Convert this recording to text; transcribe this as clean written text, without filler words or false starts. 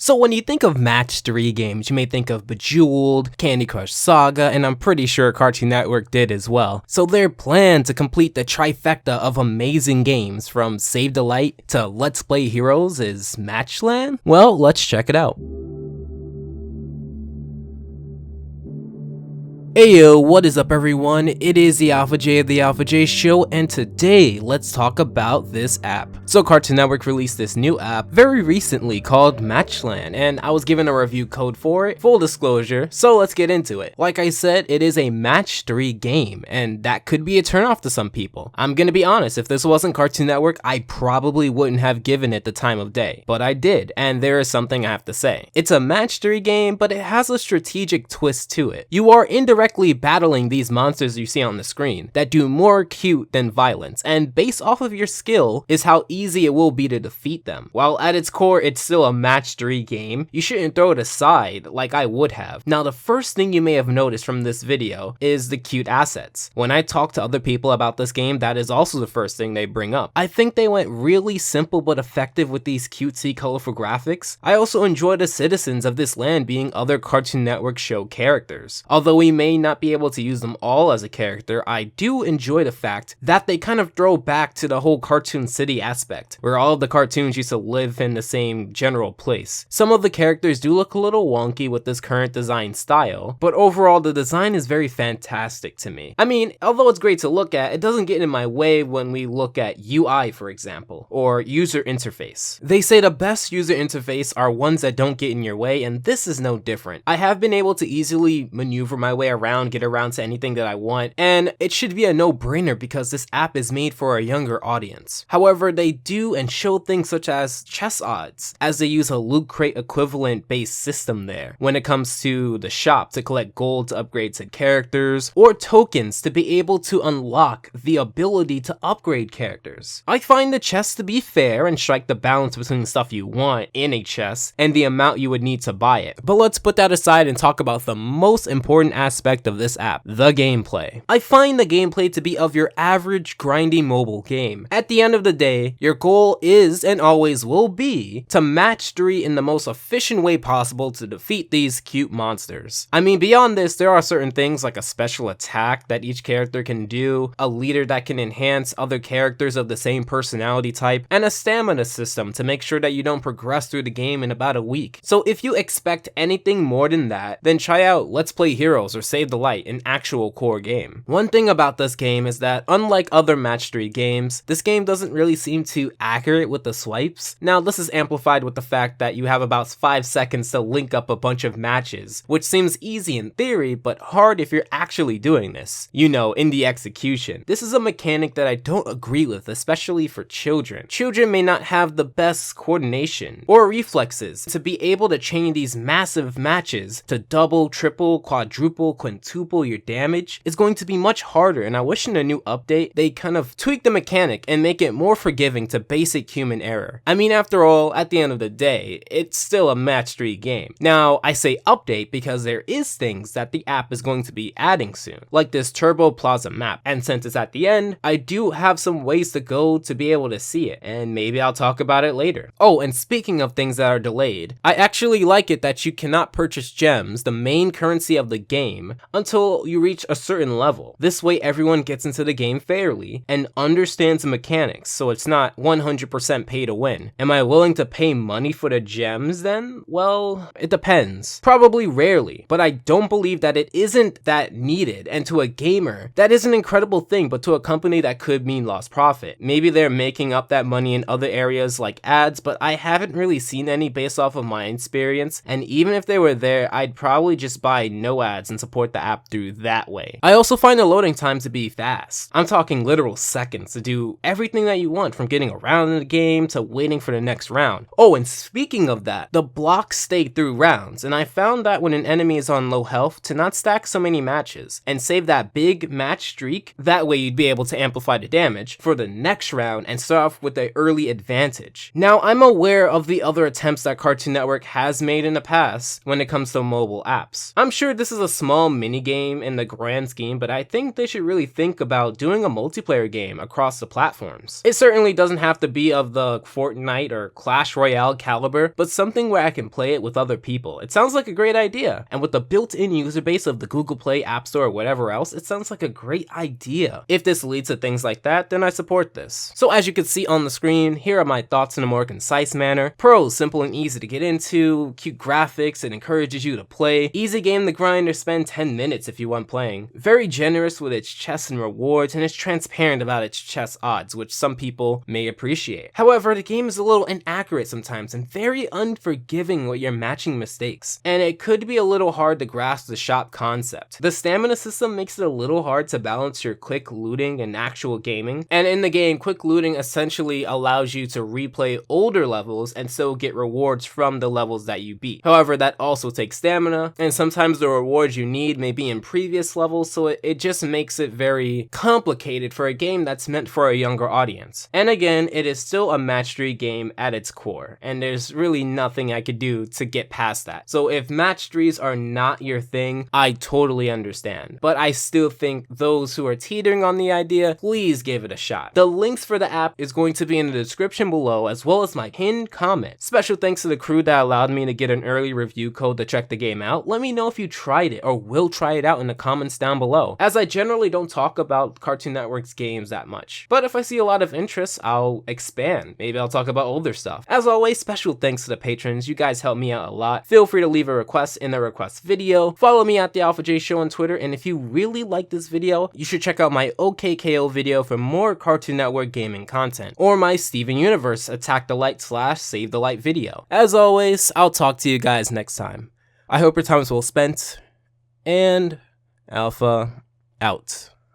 So when you think of match 3 games, you may think of Bejeweled, Candy Crush Saga, and I'm pretty sure Cartoon Network did as well. So their plan to complete the trifecta of amazing games from Save the Light to Let's Play Heroes is Matchland? Well, let's check it out. Ayo, what is up everyone? It is the Alpha J of the Alpha J Show, and today let's talk about this app. So Cartoon Network released this new app very recently called Matchland, and I was given a review code for it, full disclosure, so let's get into it. Like I said, it is a match 3 game, and that could be a turnoff to some people. I'm gonna be honest, if this wasn't Cartoon Network, I probably wouldn't have given it the time of day, but I did, and there is something I have to say. It's a match 3 game, but it has a strategic twist to it. You are indirectly battling these monsters you see on the screen that do more cute than violence, and based off of your skill is how easy it will be to defeat them. While at its core it's still a match 3 game, you shouldn't throw it aside like I would have. Now the first thing you may have noticed from this video is the cute assets. When I talk to other people about this game, that is also the first thing they bring up. I think they went really simple but effective with these cutesy colorful graphics. I also enjoy the citizens of this land being other Cartoon Network show characters. Although we may not be able to use them all as a character, I do enjoy the fact that they kind of throw back to the whole Cartoon City aspect, where all of the cartoons used to live in the same general place. Some of the characters do look a little wonky with this current design style, but overall the design is very fantastic to me. I mean, although it's great to look at, it doesn't get in my way when we look at UI, for example, or user interface. They say the best user interface are ones that don't get in your way, and this is no different. I have been able to easily maneuver my way around, get around to anything that I want, and it should be a no-brainer because this app is made for a younger audience. However, they do and show things such as chess odds, as they use a loot crate equivalent based system there when it comes to the shop to collect gold to upgrade to characters, or tokens to be able to unlock the ability to upgrade characters. I find the chess to be fair and strike the balance between the stuff you want in a chess and the amount you would need to buy it. But let's put that aside and talk about the most important aspect of this app, the gameplay. I find the gameplay to be of your average grindy mobile game. At the end of the day, your goal is and always will be to match 3 in the most efficient way possible to defeat these cute monsters. I mean, beyond this, there are certain things like a special attack that each character can do, a leader that can enhance other characters of the same personality type, and a stamina system to make sure that you don't progress through the game in about a week. So if you expect anything more than that, then try out Let's Play Heroes or Save the Light, an actual core game. One thing about this game is that unlike other match 3 games, this game doesn't really seem too accurate with the swipes. Now this is amplified with the fact that you have about 5 seconds to link up a bunch of matches, which seems easy in theory but hard if you're actually doing this, you know, in the execution. This is a mechanic that I don't agree with, especially for children. Children may not have the best coordination or reflexes to be able to chain these massive matches to double, triple, quadruple, quintuple your damage. Is going to be much harder, and I wish in a new update they kind of tweak the mechanic and make it more forgiving to basic human error. I mean, after all, at the end of the day, it's still a match 3 game. Now, I say update because there is things that the app is going to be adding soon, like this Turbo Plaza map, and since it's at the end, I do have some ways to go to be able to see it, and maybe I'll talk about it later. Oh, and speaking of things that are delayed, I actually like it that you cannot purchase gems, the main currency of the game, until you reach a certain level. This way everyone gets into the game fairly and understands the mechanics, so it's not 100% pay to win. Am I willing to pay money for the gems then? Well, it depends. Probably rarely, but I don't believe that it isn't that needed, and to a gamer, that is an incredible thing, but to a company that could mean lost profit. Maybe they're making up that money in other areas like ads, but I haven't really seen any based off of my experience, and even if they were there, I'd probably just buy no ads and support the app through that way. I also find the loading time to be fast. I'm talking literal seconds to do everything that you want, from getting around in the game to waiting for the next round. Oh, and speaking of that, the blocks stay through rounds, and I found that when an enemy is on low health, to not stack so many matches and save that big match streak, that way you'd be able to amplify the damage for the next round and start off with an early advantage. Now, I'm aware of the other attempts that Cartoon Network has made in the past when it comes to mobile apps. I'm sure this is a small minigame in the grand scheme, but I think they should really think about doing a multiplayer game across the platforms. It certainly doesn't have to be of the Fortnite or Clash Royale caliber, but something where I can play it with other people. It sounds like a great idea, and with the built-in user base of the Google Play, App Store, or whatever else, it sounds like a great idea. If this leads to things like that, then I support this. So as you can see on the screen, here are my thoughts in a more concise manner. Pros: simple and easy to get into, cute graphics, it encourages you to play, easy game to grind or spend 10 minutes if you want playing, very generous with its chests and rewards, and it's transparent about its chess odds, which some people may appreciate. However, the game is a little inaccurate sometimes and very unforgiving with your matching mistakes, and it could be a little hard to grasp the shop concept. The stamina system makes it a little hard to balance your quick looting and actual gaming, and in the game, quick looting essentially allows you to replay older levels and still get rewards from the levels that you beat. However, that also takes stamina, and sometimes the rewards you need may be in previous levels, so it just makes it very complicated for a game that's meant for a younger audience. And again, it is still a match 3 game at its core, and there's really nothing I could do to get past that. So if match 3s are not your thing, I totally understand. But I still think those who are teetering on the idea, please give it a shot. The links for the app is going to be in the description below, as well as my pinned comment. Special thanks to the crew that allowed me to get an early review code to check the game out. Let me know if you tried it or will try it out in the comments down below, as I generally don't talk about Cartoon Network's games that much. But if I see a lot of interest, I'll expand. Maybe I'll talk about older stuff. As always, special thanks to the patrons. You guys help me out a lot. Feel free to leave a request in the request video. Follow me at the ALPHAJ Show on Twitter, and if you really like this video, you should check out my OKKO video for more Cartoon Network gaming content, or my Steven Universe Attack the Light / Save the Light video. As always, I'll talk to you guys next time. I hope your time is well spent, and Alpha out.